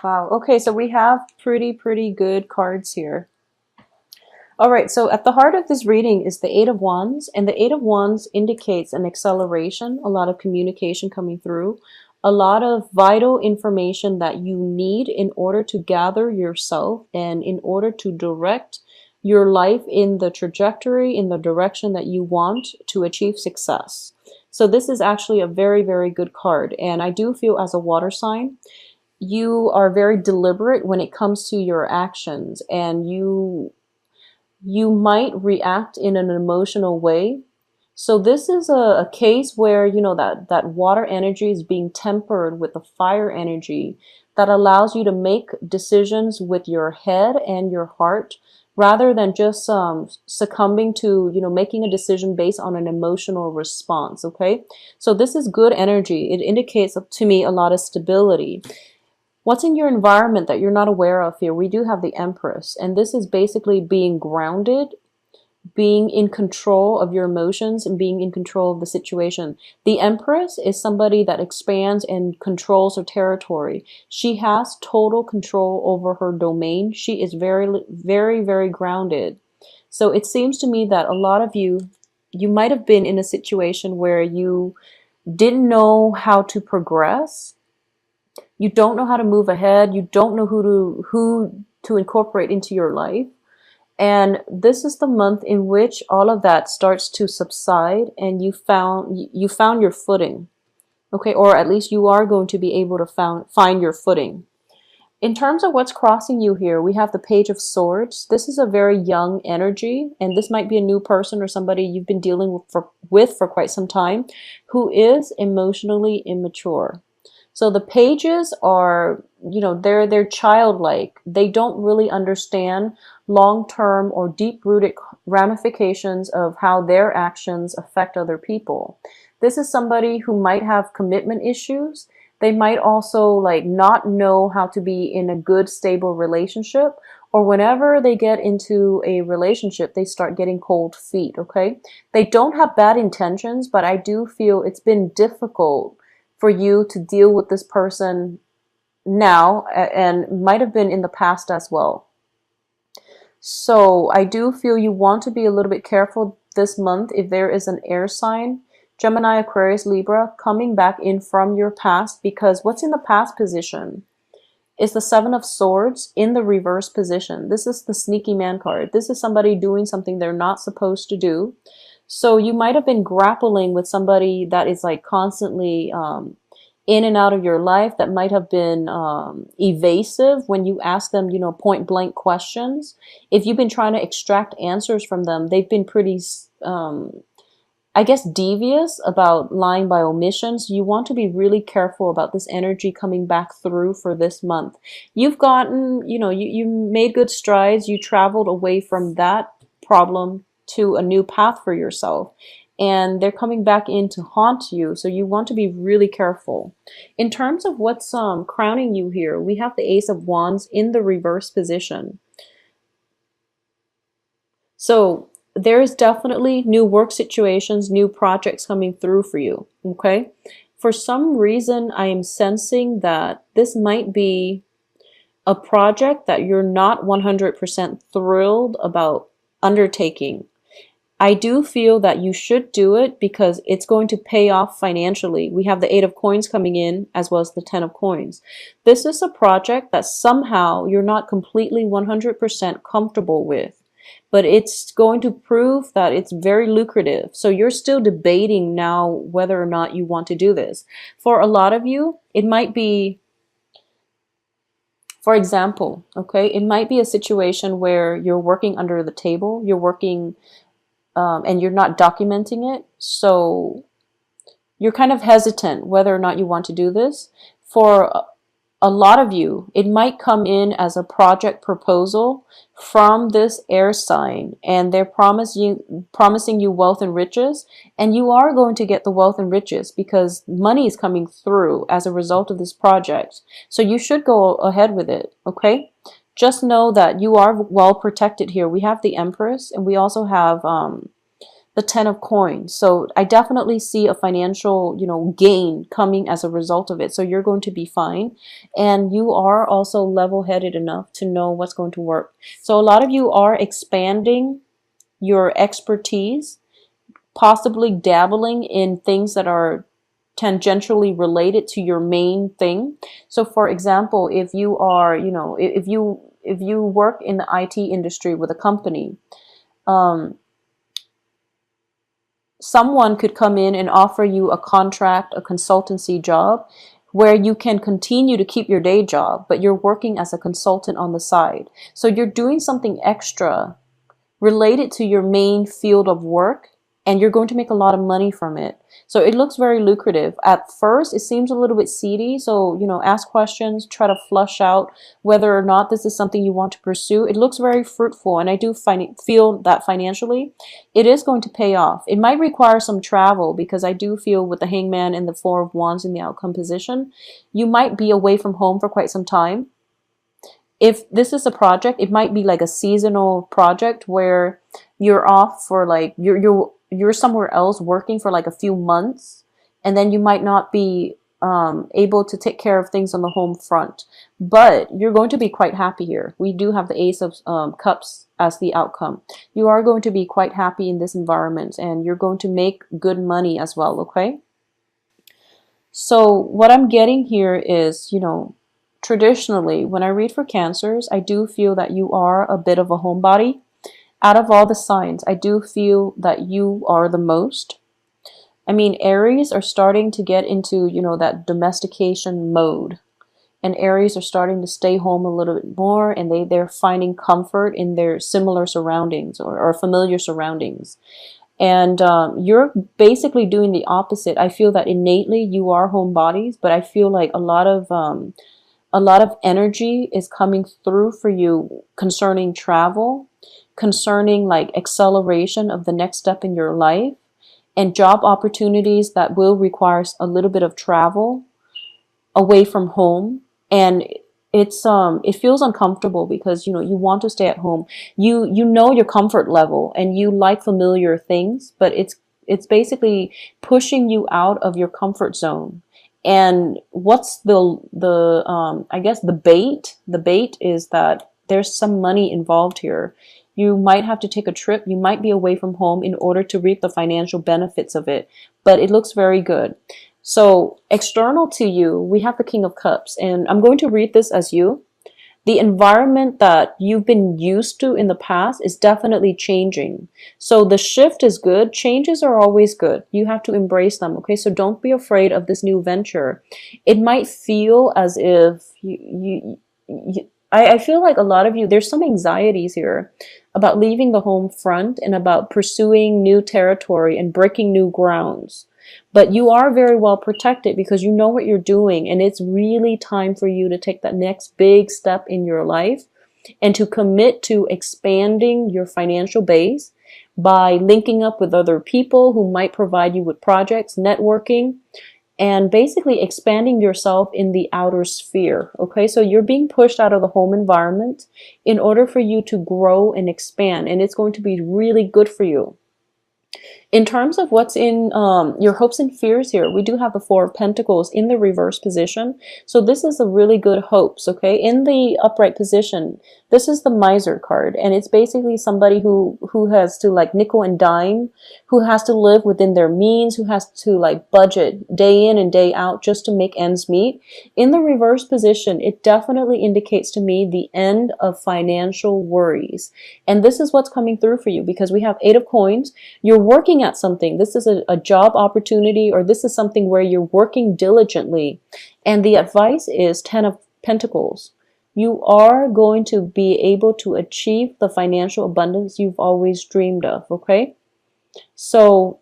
Wow. Okay, so we have pretty good cards here. All right, so at the heart of this reading is the Eight of Wands, and the Eight of Wands indicates an acceleration, a lot of communication coming through, a lot of vital information that you need in order to gather yourself and in order to direct your life in the trajectory, in the direction that you want to achieve success. So this is actually a very good card, and I do feel as a water sign, you are very deliberate when it comes to your actions, and you might react in an emotional way. So this is a case where, you know, that water energy is being tempered with the fire energy that allows you to make decisions with your head and your heart rather than just succumbing to, you know, making a decision based on an emotional response. Okay, so this is good energy. It indicates to me a lot of stability. What's in your environment that you're not aware of here? We do have the Empress, and this is basically being grounded, being in control of your emotions, and being in control of the situation. The Empress is somebody that expands and controls her territory. She has total control over her domain. She is very grounded. So it seems to me that a lot of you might have been in a situation where you didn't know how to progress. You don't know how to move ahead. You don't know who to incorporate into your life. And this is the month in which all of that starts to subside and you found your footing. Okay, or at least you are going to be able to find your footing. In terms of what's crossing you here, we have the Page of Swords. This is a very young energy, and this might be a new person or somebody you've been dealing with for quite some time who is emotionally immature. So the pages are, you know, they're childlike. They don't really understand long-term or deep-rooted ramifications of how their actions affect other people. This is somebody who might have commitment issues. They might also like not know how to be in a good, stable relationship, or whenever they get into a relationship, they start getting cold feet, okay? They don't have bad intentions, but I do feel it's been difficult for you to deal with this person now, and might have been in the past as well. So I do feel you want to be a little bit careful this month if there is an air sign, Gemini, Aquarius, Libra, coming back in from your past, because what's in the past position is the Seven of Swords in the reverse position. This is the sneaky man card. This is somebody doing something they're not supposed to do. So you might have been grappling with somebody that is like constantly in and out of your life, that might have been evasive when you ask them, you know, point blank questions. If you've been trying to extract answers from them, they've been pretty, I guess, devious about lying by omission. So you want to be really careful about this energy coming back through for this month. You've gotten, you know, you made good strides. You traveled away from that problem to a new path for yourself, and they're coming back in to haunt you, so you want to be really careful. In terms of what's crowning you here, we have the Ace of Wands in the reverse position. So there is definitely new work situations, new projects coming through for you, okay? For some reason, I am sensing that this might be a project that you're not 100% thrilled about undertaking. I do feel that you should do it because it's going to pay off financially. We have the Eight of Coins coming in as well as the Ten of Coins. This is a project that somehow you're not completely 100% comfortable with, but it's going to prove that it's very lucrative. So you're still debating now whether or not you want to do this. For a lot of you, it might be, for example, okay, it might be a situation where you're working under the table, you're working and you're not documenting it. So you're kind of hesitant whether or not you want to do this. For a lot of you, it might come in as a project proposal from this air sign, and they're promising you wealth and riches, and you are going to get the wealth and riches because money is coming through as a result of this project. So you should go ahead with it, okay? Just know that you are well protected here. We have the Empress, and we also have the 10 of coins. So I definitely see a financial, gain coming as a result of it. So you're going to be fine. And you are also level-headed enough to know what's going to work. So a lot of you are expanding your expertise, possibly dabbling in things that are tangentially related to your main thing. So for example, if you are, if you work in the IT industry with a company, um, someone could come in and offer you a contract, a consultancy job, where you can continue to keep your day job, but you're working as a consultant on the side. So you're doing something extra related to your main field of work, and you're going to make a lot of money from it. So it looks very lucrative. At first, it seems a little bit seedy. So, ask questions, try to flush out whether or not this is something you want to pursue. It looks very fruitful, and I do feel that financially, it is going to pay off. It might require some travel because I do feel with the Hangman and the Four of Wands in the outcome position, you might be away from home for quite some time. If this is a project, it might be like a seasonal project where you're off for like you're somewhere else working for like a few months, and then you might not be able to take care of things on the home front. But you're going to be quite happy here. We do have the Ace of Cups as the outcome. You are going to be quite happy in this environment, and you're going to make good money as well, okay? So what I'm getting here is, traditionally, when I read for Cancers, I do feel that you are a bit of a homebody. Out of all the signs, I do feel that you are the most. I mean, Aries are starting to get into, that domestication mode. And Aries are starting to stay home a little bit more, and they're finding comfort in their similar surroundings or familiar surroundings. And you're basically doing the opposite. I feel that innately you are homebodies, but I feel like a lot of energy is coming through for you concerning travel, concerning like acceleration of the next step in your life, and job opportunities that will require a little bit of travel away from home. And it feels uncomfortable because you want to stay at home. You know your comfort level and you like familiar things, but it's basically pushing you out of your comfort zone. And what's the I guess the bait? The bait is that there's some money involved here. You might have to take a trip. You might be away from home in order to reap the financial benefits of it. But it looks very good. So external to you, we have the King of Cups. And I'm going to read this as you. The environment that you've been used to in the past is definitely changing. So the shift is good. Changes are always good. You have to embrace them, okay? So don't be afraid of this new venture. It might feel as if I feel like a lot of you, there's some anxieties here about leaving the home front and about pursuing new territory and breaking new grounds. But you are very well protected because you know what you're doing, and it's really time for you to take that next big step in your life and to commit to expanding your financial base by linking up with other people who might provide you with projects, networking, and basically expanding yourself in the outer sphere. Okay, so you're being pushed out of the home environment in order for you to grow and expand, and it's going to be really good for you. In terms of what's in your hopes and fears here, we do have the Four of Pentacles in the reverse position. So this is a really good hopes, okay? In the upright position, this is the Miser card, and it's basically somebody who has to like nickel and dime, who has to live within their means, who has to like budget day in and day out just to make ends meet. In the reverse position, it definitely indicates to me the end of financial worries. And this is what's coming through for you because we have Eight of Coins. You're working at something. This is a job opportunity, or this is something where you're working diligently. And the advice is 10 of Pentacles. You are going to be able to achieve the financial abundance you've always dreamed of, okay? So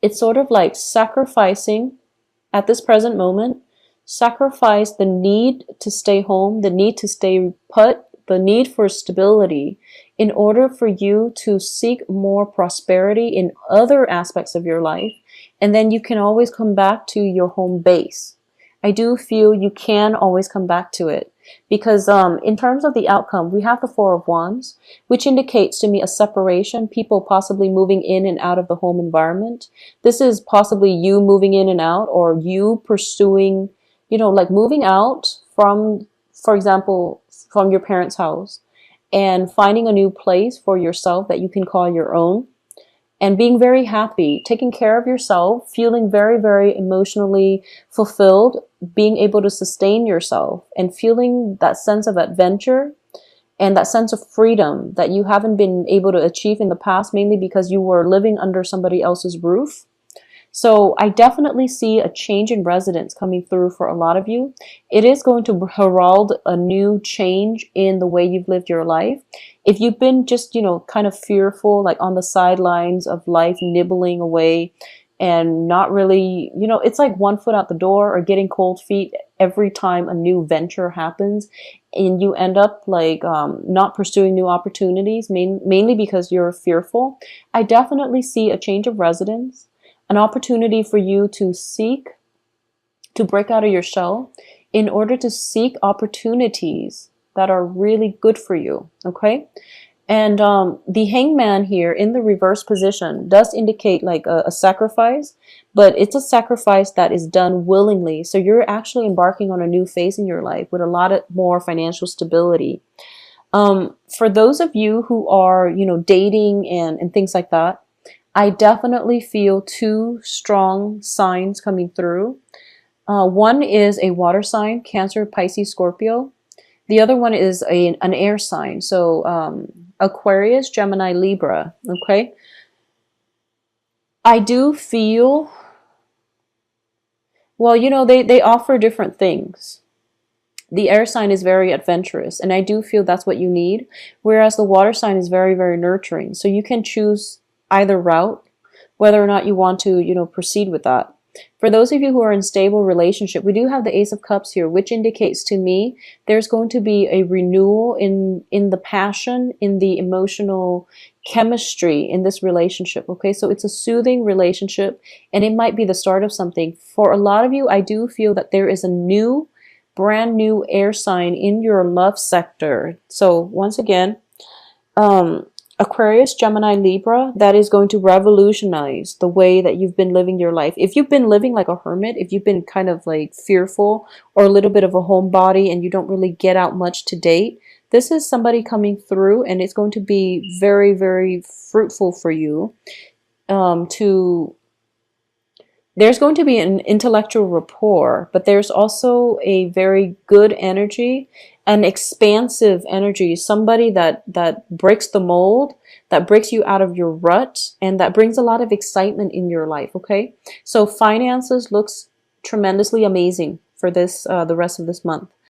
it's sort of like sacrificing at this present moment, sacrifice the need to stay home, the need to stay put, the need for stability in order for you to seek more prosperity in other aspects of your life. And then you can always come back to your home base. I do feel you can always come back to it. Because in terms of the outcome, we have the Four of Wands, which indicates to me a separation, people possibly moving in and out of the home environment. This is possibly you moving in and out, or you pursuing, like moving out from, for example, from your parents' house and finding a new place for yourself that you can call your own, and being very happy, taking care of yourself, feeling very, very emotionally fulfilled, being able to sustain yourself, and feeling that sense of adventure and that sense of freedom that you haven't been able to achieve in the past, mainly because you were living under somebody else's roof. So I definitely see a change in residence coming through for a lot of you. It is going to herald a new change in the way you've lived your life. If you've been just, kind of fearful, like on the sidelines of life, nibbling away and not really, it's like one foot out the door or getting cold feet every time a new venture happens, and you end up like not pursuing new opportunities, mainly because you're fearful. I definitely see a change of residence, an opportunity for you to break out of your shell in order to seek opportunities that are really good for you, okay? And the hangman here in the reverse position does indicate like a sacrifice, but it's a sacrifice that is done willingly. So you're actually embarking on a new phase in your life with a lot of more financial stability. For those of you who are, dating and things like that, I definitely feel two strong signs coming through. One is a water sign, Cancer, Pisces, Scorpio. The other one is an air sign, so Aquarius, Gemini, Libra, okay? I do feel, well, they offer different things. The air sign is very adventurous, and I do feel that's what you need, whereas the water sign is very, very nurturing. So you can choose either route, whether or not you want to, proceed with that. For those of you who are in stable relationship, we do have the Ace of Cups here, which indicates to me there's going to be a renewal in the passion, in the emotional chemistry in this relationship. Okay, so it's a soothing relationship, and it might be the start of something. For a lot of you, I do feel that there is a brand new air sign in your love sector. So once again, Aquarius, Gemini, Libra, that is going to revolutionize the way that you've been living your life. If you've been living like a hermit, if you've been kind of like fearful or a little bit of a homebody and you don't really get out much to date, this is somebody coming through, and it's going to be very, very fruitful for you. There's going to be an intellectual rapport, but there's also a very good energy, an expansive energy, somebody that breaks the mold, that breaks you out of your rut, and that brings a lot of excitement in your life, okay? So finances looks tremendously amazing for this the rest of this month.